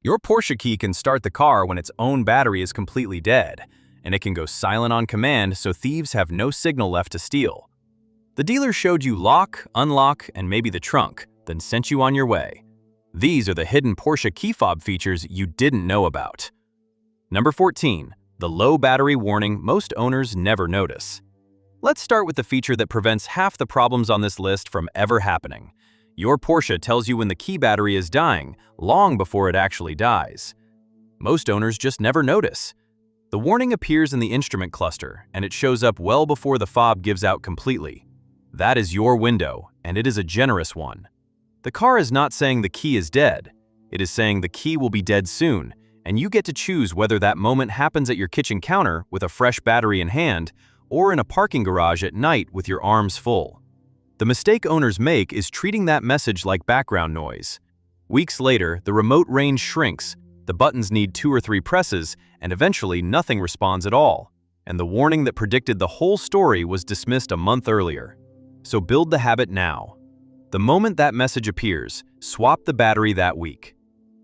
Your Porsche key can start the car when its own battery is completely dead, and it can go silent on command so thieves have no signal left to steal. The dealer showed you lock, unlock, and maybe the trunk, then sent you on your way. These are the hidden Porsche key fob features you didn't know about. Number 14. The low battery warning most owners never notice. Let's start with the feature that prevents half the problems on this list from ever happening. Your Porsche tells you when the key battery is dying, long before it actually dies. Most owners just never notice. The warning appears in the instrument cluster, and it shows up well before the fob gives out completely. That is your window, and it is a generous one. The car is not saying the key is dead. It is saying the key will be dead soon, and you get to choose whether that moment happens at your kitchen counter with a fresh battery in hand, or in a parking garage at night with your arms full. The mistake owners make is treating that message like background noise. Weeks later, the remote range shrinks, the buttons need 2 or 3 presses, and eventually nothing responds at all. And the warning that predicted the whole story was dismissed a month earlier. So build the habit now. The moment that message appears, swap the battery that week.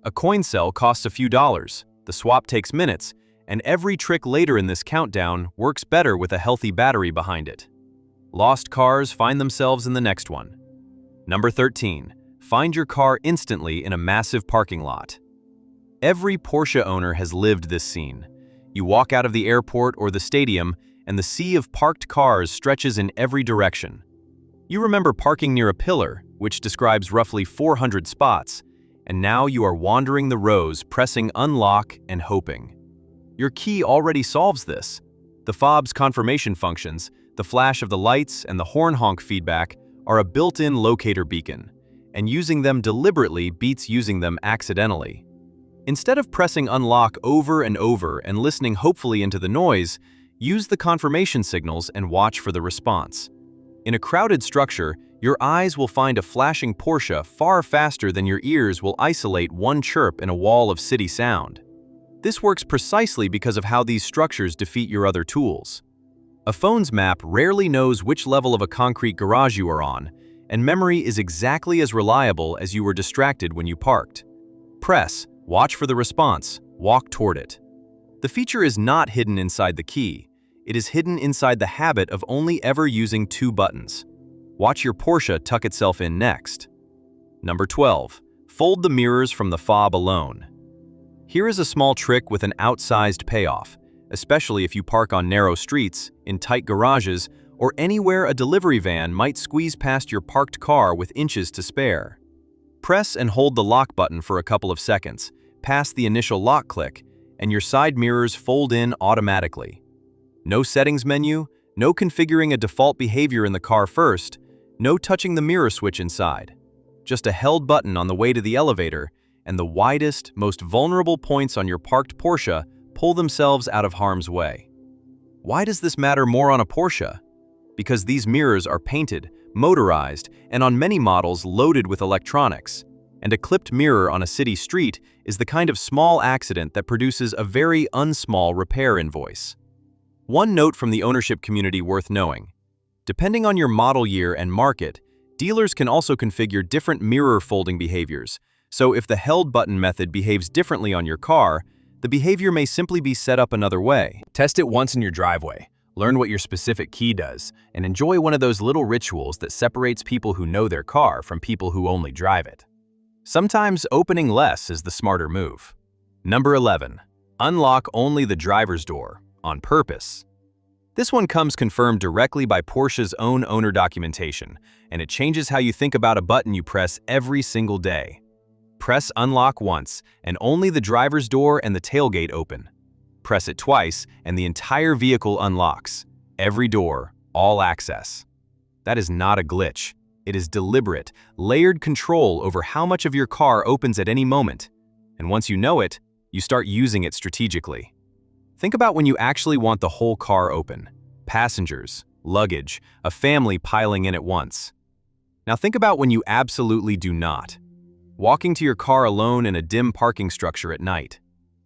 A coin cell costs a few dollars, the swap takes minutes, and every trick later in this countdown works better with a healthy battery behind it. Lost cars find themselves in the next one. Number 13. Find your car instantly in a massive parking lot. Every Porsche owner has lived this scene. You walk out of the airport or the stadium, and the sea of parked cars stretches in every direction. You remember parking near a pillar, which describes roughly 400 spots, and now you are wandering the rows, pressing unlock and hoping. Your key already solves this. The fob's confirmation functions, the flash of the lights, and the horn honk feedback are a built-in locator beacon, and using them deliberately beats using them accidentally. Instead of pressing unlock over and over and listening hopefully into the noise, use the confirmation signals and watch for the response. In a crowded structure, your eyes will find a flashing Porsche far faster than your ears will isolate one chirp in a wall of city sound. This works precisely because of how these structures defeat your other tools. A phone's map rarely knows which level of a concrete garage you are on, and memory is exactly as reliable as you were distracted when you parked. Press, watch for the response, walk toward it. The feature is not hidden inside the key. It is hidden inside the habit of only ever using 2 buttons. Watch your Porsche tuck itself in next. Number 12. Fold the mirrors from the fob alone. Here is a small trick with an outsized payoff, especially if you park on narrow streets, in tight garages, or anywhere a delivery van might squeeze past your parked car with inches to spare. Press and hold the lock button for a couple of seconds, past the initial lock click, and your side mirrors fold in automatically. No settings menu, no configuring a default behavior in the car first, no touching the mirror switch inside. Just a held button on the way to the elevator, and the widest, most vulnerable points on your parked Porsche pull themselves out of harm's way. Why does this matter more on a Porsche? Because these mirrors are painted, motorized, and on many models loaded with electronics. And a clipped mirror on a city street is the kind of small accident that produces a very unsmall repair invoice. One note from the ownership community worth knowing. Depending on your model year and market, dealers can also configure different mirror folding behaviors. So if the held button method behaves differently on your car, the behavior may simply be set up another way. Test it once in your driveway, learn what your specific key does, and enjoy one of those little rituals that separates people who know their car from people who only drive it. Sometimes opening less is the smarter move. Number 11. Unlock only the driver's door, on purpose. This one comes confirmed directly by Porsche's own owner documentation, and it changes how you think about a button you press every single day. Press unlock once, and only the driver's door and the tailgate open. Press it twice, and the entire vehicle unlocks. Every door, all access. That is not a glitch. It is deliberate, layered control over how much of your car opens at any moment. And once you know it, you start using it strategically. Think about when you actually want the whole car open. Passengers, luggage, a family piling in at once. Now think about when you absolutely do not. Walking to your car alone in a dim parking structure at night.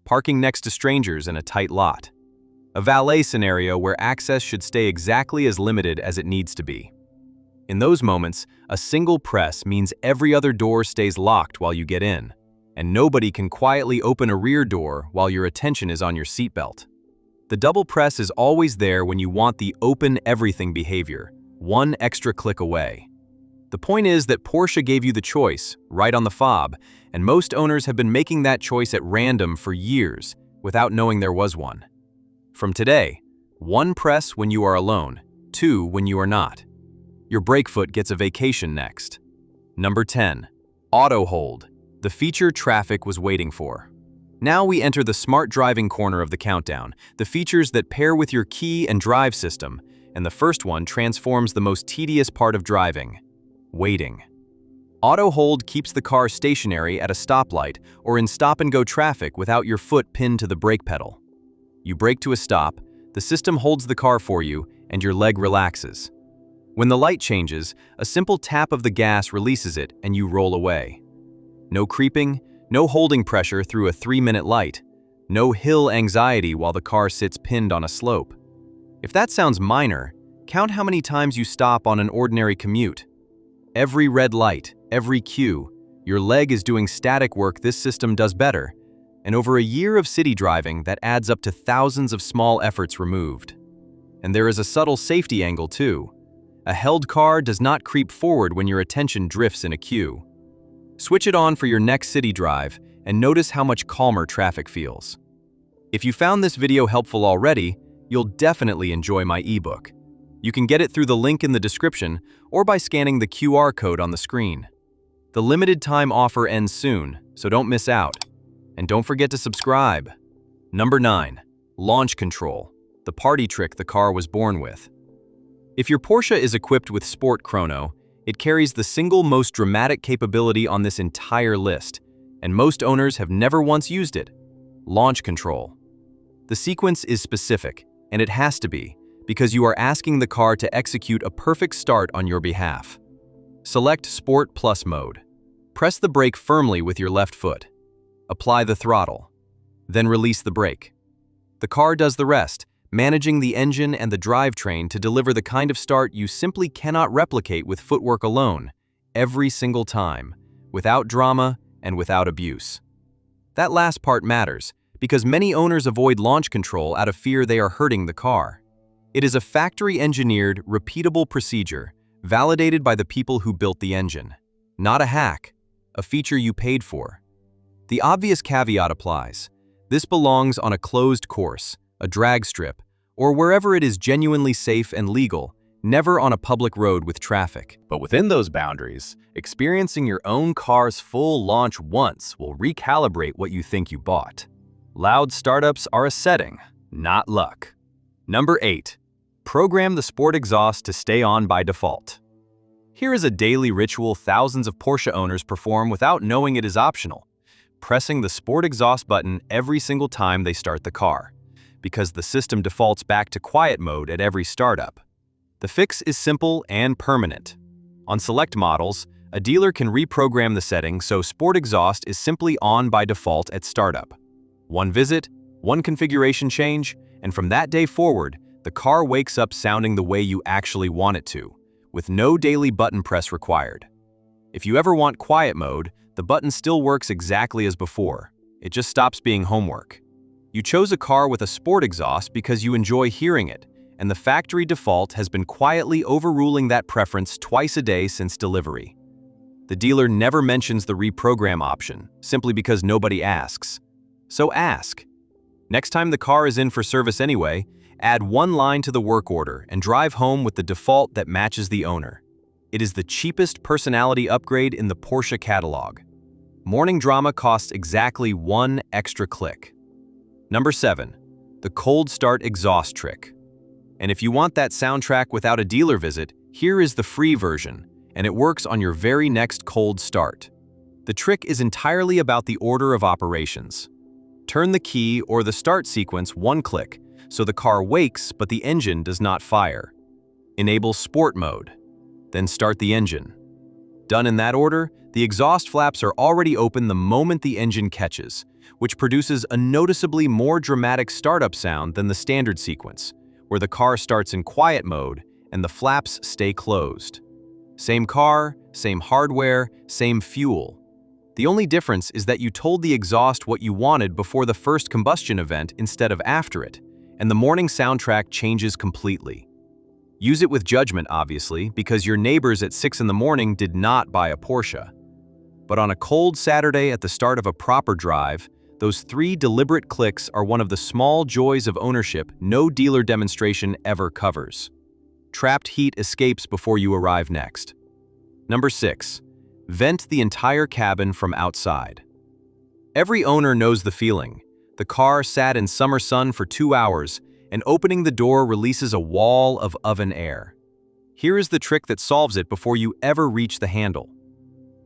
Parking next to strangers in a tight lot. A valet scenario where access should stay exactly as limited as it needs to be. In those moments, a single press means every other door stays locked while you get in. And nobody can quietly open a rear door while your attention is on your seatbelt. The double press is always there when you want the open everything behavior, one extra click away. The point is that Porsche gave you the choice, right on the fob, and most owners have been making that choice at random for years without knowing there was one. From today, 1 press when you are alone, 2 when you are not. Your brake foot gets a vacation next. Number 10. Auto Hold, the feature traffic was waiting for. Now we enter the smart driving corner of the countdown, the features that pair with your key and drive system, and the first one transforms the most tedious part of driving: waiting. Auto Hold keeps the car stationary at a stoplight or in stop-and-go traffic without your foot pinned to the brake pedal. You brake to a stop, the system holds the car for you, and your leg relaxes. When the light changes, a simple tap of the gas releases it and you roll away. No creeping, no holding pressure through a 3-minute light, no hill anxiety while the car sits pinned on a slope. If that sounds minor, count how many times you stop on an ordinary commute. Every red light, every cue, your leg is doing static work this system does better, and over a year of city driving, that adds up to thousands of small efforts removed. And there is a subtle safety angle too. A held car does not creep forward when your attention drifts in a queue. Switch it on for your next city drive and notice how much calmer traffic feels. If you found this video helpful already, you'll definitely enjoy my ebook. You can get it through the link in the description or by scanning the QR code on the screen. The limited time offer ends soon, so don't miss out. And don't forget to subscribe. Number 9. Launch Control, the party trick the car was born with. If your Porsche is equipped with Sport Chrono, it carries the single most dramatic capability on this entire list, and most owners have never once used it: Launch Control. The sequence is specific, and it has to be, because you are asking the car to execute a perfect start on your behalf. Select Sport Plus mode. Press the brake firmly with your left foot. Apply the throttle. Then release the brake. The car does the rest, managing the engine and the drivetrain to deliver the kind of start you simply cannot replicate with footwork alone, every single time, without drama and without abuse. That last part matters, because many owners avoid launch control out of fear they are hurting the car. It is a factory-engineered, repeatable procedure, validated by the people who built the engine. Not a hack, a feature you paid for. The obvious caveat applies. This belongs on a closed course, a drag strip, or wherever it is genuinely safe and legal, never on a public road with traffic. But within those boundaries, experiencing your own car's full launch once will recalibrate what you think you bought. Loud startups are a setting, not luck. Number 8. Program the sport exhaust to stay on by default. Here is a daily ritual thousands of Porsche owners perform without knowing it is optional: pressing the sport exhaust button every single time they start the car, because the system defaults back to quiet mode at every startup. The fix is simple and permanent. On select models, a dealer can reprogram the setting so sport exhaust is simply on by default at startup. One visit, one configuration change, and from that day forward, the car wakes up sounding the way you actually want it to, with no daily button press required. If you ever want quiet mode, the button still works exactly as before. It just stops being homework. You chose a car with a sport exhaust because you enjoy hearing it, and the factory default has been quietly overruling that preference twice a day since delivery. The dealer never mentions the reprogram option, simply because nobody asks. So ask. Next time the car is in for service anyway, add one line to the work order and drive home with the default that matches the owner. It is the cheapest personality upgrade in the Porsche catalog. Morning drama costs exactly one extra click. Number 7. The cold start exhaust trick. And if you want that soundtrack without a dealer visit, here is the free version, and it works on your very next cold start. The trick is entirely about the order of operations. Turn the key or the start sequence one click, so the car wakes but the engine does not fire. Enable sport mode, then start the engine. Done in that order, the exhaust flaps are already open the moment the engine catches, which produces a noticeably more dramatic startup sound than the standard sequence, where the car starts in quiet mode and the flaps stay closed. Same car, same hardware, same fuel. The only difference is that you told the exhaust what you wanted before the first combustion event instead of after it, and the morning soundtrack changes completely. Use it with judgment, obviously, because your neighbors at 6 in the morning did not buy a Porsche. But on a cold Saturday at the start of a proper drive, those 3 deliberate clicks are one of the small joys of ownership no dealer demonstration ever covers. Trapped heat escapes before you arrive next. Number 6. Vent the entire cabin from outside. Every owner knows the feeling. The car sat in summer sun for 2 hours, and opening the door releases a wall of oven air. Here is the trick that solves it before you ever reach the handle.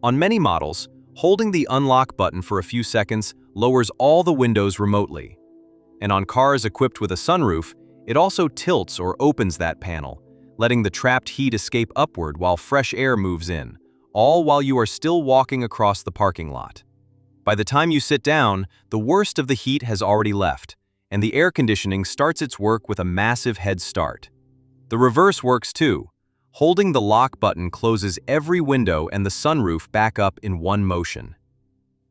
On many models, holding the unlock button for a few seconds lowers all the windows remotely. And on cars equipped with a sunroof, it also tilts or opens that panel, letting the trapped heat escape upward while fresh air moves in, all while you are still walking across the parking lot. By the time you sit down, the worst of the heat has already left, and the air conditioning starts its work with a massive head start. The reverse works too. Holding the lock button closes every window and the sunroof back up in one motion.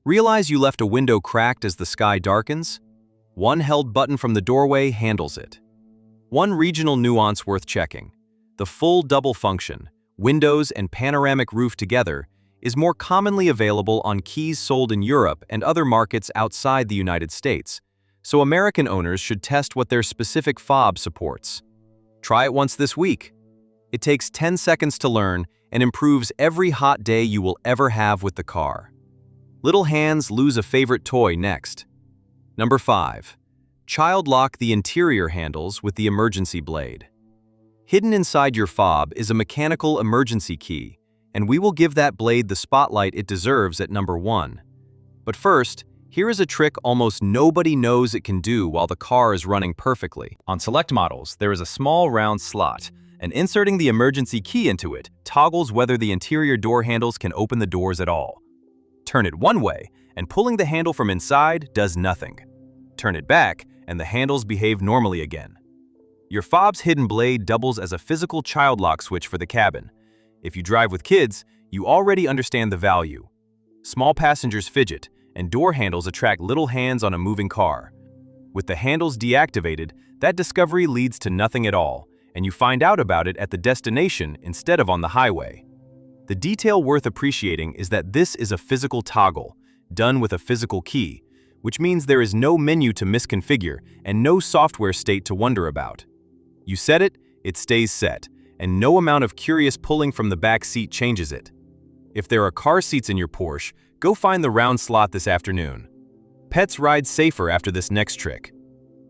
Realize you left a window cracked as the sky darkens? One held button from the doorway handles it. One regional nuance worth checking. The full double function, windows and panoramic roof together, is more commonly available on keys sold in Europe and other markets outside the United States, so American owners should test what their specific fob supports. Try it once this week. It takes 10 seconds to learn and improves every hot day you will ever have with the car. Little hands lose a favorite toy next. Number 5. Child lock the interior handles with the emergency blade. Hidden inside your fob is a mechanical emergency key, and we will give that blade the spotlight it deserves at number 1. But first, here is a trick almost nobody knows it can do while the car is running perfectly. On select models, there is a small round slot, and inserting the emergency key into it toggles whether the interior door handles can open the doors at all. Turn it one way, and pulling the handle from inside does nothing. Turn it back, and the handles behave normally again. Your fob's hidden blade doubles as a physical child lock switch for the cabin. If you drive with kids, you already understand the value. Small passengers fidget, and door handles attract little hands on a moving car. With the handles deactivated, that discovery leads to nothing at all, and you find out about it at the destination instead of on the highway. The detail worth appreciating is that this is a physical toggle, done with a physical key, which means there is no menu to misconfigure and no software state to wonder about. You set it, it stays set, and no amount of curious pulling from the back seat changes it. If there are car seats in your Porsche, go find the round slot this afternoon. Pets ride safer after this next trick.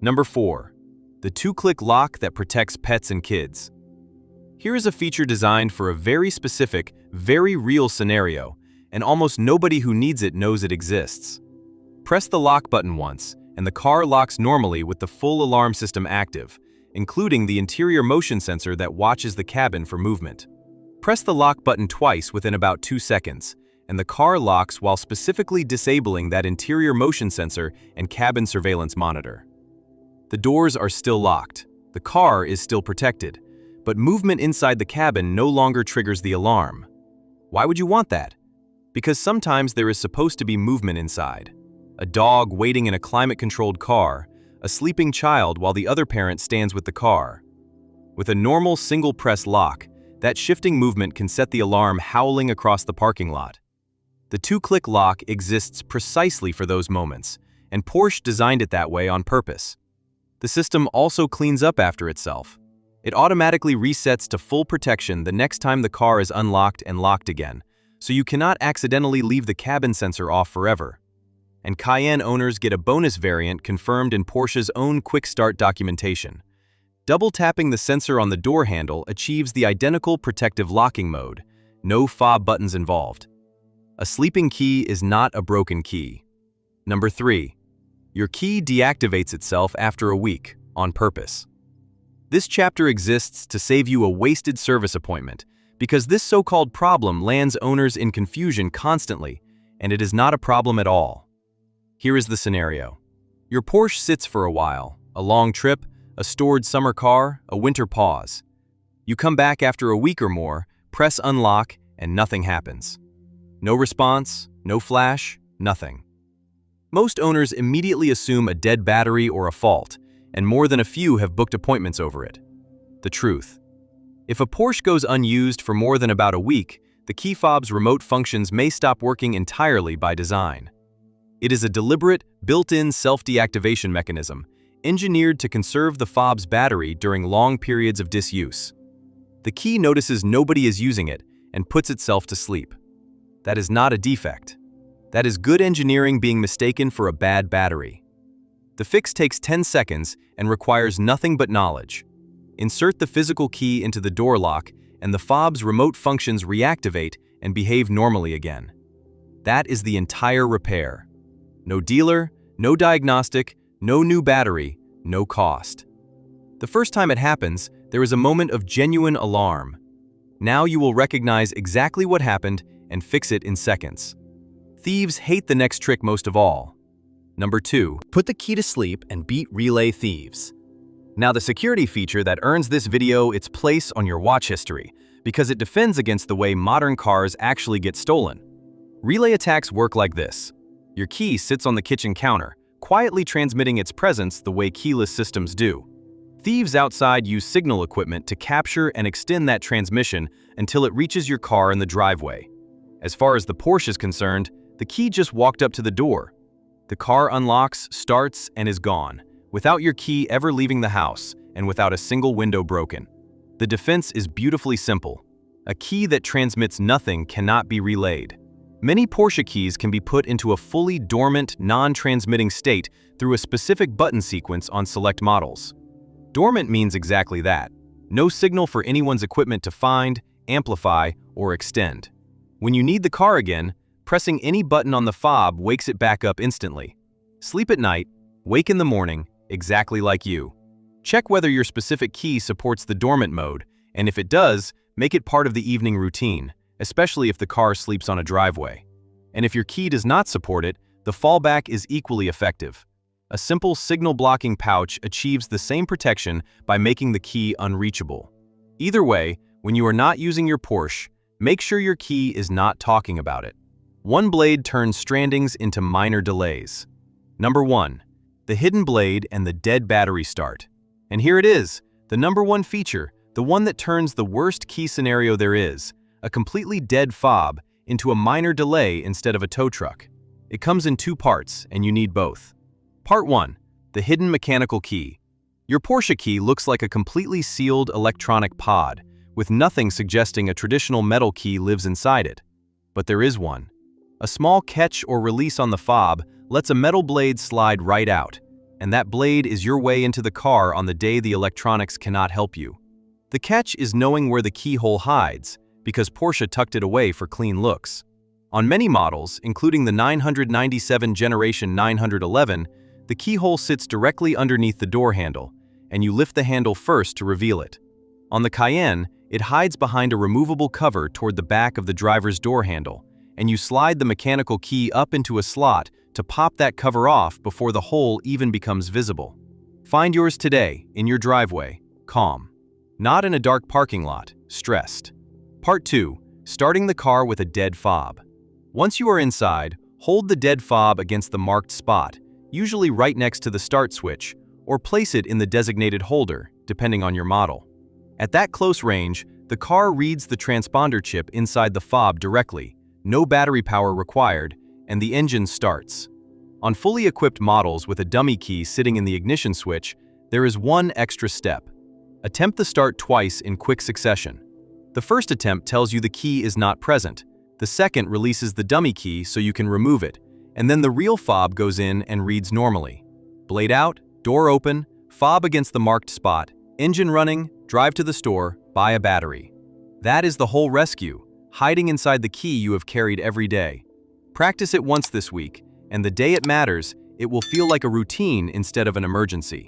Number 4. The 2-click lock that protects pets and kids. Here is a feature designed for a very specific, very real scenario, and almost nobody who needs it knows it exists. Press the lock button once, and the car locks normally with the full alarm system active, including the interior motion sensor that watches the cabin for movement. Press the lock button twice within about 2 seconds, and the car locks while specifically disabling that interior motion sensor and cabin surveillance monitor. The doors are still locked, the car is still protected, but movement inside the cabin no longer triggers the alarm. Why would you want that? Because sometimes there is supposed to be movement inside. A dog waiting in a climate-controlled car, a sleeping child while the other parent stands with the car. With a normal single-press lock, that shifting movement can set the alarm howling across the parking lot. The 2-click lock exists precisely for those moments, and Porsche designed it that way on purpose. The system also cleans up after itself. It automatically resets to full protection the next time the car is unlocked and locked again, so you cannot accidentally leave the cabin sensor off forever. And Cayenne owners get a bonus variant confirmed in Porsche's own Quick Start documentation. Double-tapping the sensor on the door handle achieves the identical protective locking mode, no fob buttons involved. A sleeping key is not a broken key. Number 3. Your key deactivates itself after a week, on purpose. This chapter exists to save you a wasted service appointment, because this so-called problem lands owners in confusion constantly, and it is not a problem at all. Here is the scenario. Your Porsche sits for a while, a long trip, a stored summer car, a winter pause. You come back after a week or more, press unlock, and nothing happens. No response, No flash, nothing. Most owners immediately assume a dead battery or a fault, and more than a few have booked appointments over it. The truth: if a Porsche goes unused for more than about a week, the key fob's remote functions may stop working entirely by design. It is a deliberate, built-in self-deactivation mechanism, engineered to conserve the fob's battery during long periods of disuse. The key notices nobody is using it and puts itself to sleep. That is not a defect. That is good engineering being mistaken for a bad battery. The fix takes 10 seconds and requires nothing but knowledge. Insert the physical key into the door lock, and the fob's remote functions reactivate and behave normally again. That is the entire repair. No dealer, no diagnostic, no new battery, no cost. The first time it happens, there is a moment of genuine alarm. Now you will recognize exactly what happened and fix it in seconds. Thieves hate the next trick most of all. Number 2, put the key to sleep and beat relay thieves. Now, the security feature that earns this video its place on your watch history, because it defends against the way modern cars actually get stolen. Relay attacks work like this. Your key sits on the kitchen counter, quietly transmitting its presence the way keyless systems do. Thieves outside use signal equipment to capture and extend that transmission until it reaches your car in the driveway. As far as the Porsche is concerned, the key just walked up to the door. The car unlocks, starts, and is gone, without your key ever leaving the house and without a single window broken. The defense is beautifully simple. A key that transmits nothing cannot be relayed. Many Porsche keys can be put into a fully dormant, non-transmitting state through a specific button sequence on select models. Dormant means exactly that. No signal for anyone's equipment to find, amplify, or extend. When you need the car again, pressing any button on the fob wakes it back up instantly. Sleep at night, wake in the morning, exactly like you. Check whether your specific key supports the dormant mode, and if it does, make it part of the evening routine, especially if the car sleeps on a driveway. And if your key does not support it, the fallback is equally effective. A simple signal-blocking pouch achieves the same protection by making the key unreachable. Either way, when you are not using your Porsche, make sure your key is not talking about it. One blade turns strandings into minor delays. Number 1. The hidden blade and the dead battery start. And here it is, the number 1 feature, the one that turns the worst key scenario there is, a completely dead fob, into a minor delay instead of a tow truck. It comes in 2 parts, and you need both. Part 1. The hidden mechanical key. Your Porsche key looks like a completely sealed electronic pod, with nothing suggesting a traditional metal key lives inside it. But there is one. A small catch or release on the fob lets a metal blade slide right out, and that blade is your way into the car on the day the electronics cannot help you. The catch is knowing where the keyhole hides, because Porsche tucked it away for clean looks. On many models, including the 997 Generation 911, the keyhole sits directly underneath the door handle, and you lift the handle first to reveal it. On the Cayenne, it hides behind a removable cover toward the back of the driver's door handle, and you slide the mechanical key up into a slot to pop that cover off before the hole even becomes visible. Find yours today, in your driveway, calm. Not in a dark parking lot, stressed. Part 2. Starting the car with a dead fob. Once you are inside, hold the dead fob against the marked spot, usually right next to the start switch, or place it in the designated holder, depending on your model. At that close range, the car reads the transponder chip inside the fob directly, no battery power required, and the engine starts. On fully equipped models with a dummy key sitting in the ignition switch, there is one extra step. Attempt the start twice in quick succession. The first attempt tells you the key is not present. The second releases the dummy key so you can remove it, and then the real fob goes in and reads normally. Blade out, door open, fob against the marked spot, engine running, drive to the store, buy a battery. That is the whole rescue, hiding inside the key you have carried every day. Practice it once this week, and the day it matters, it will feel like a routine instead of an emergency.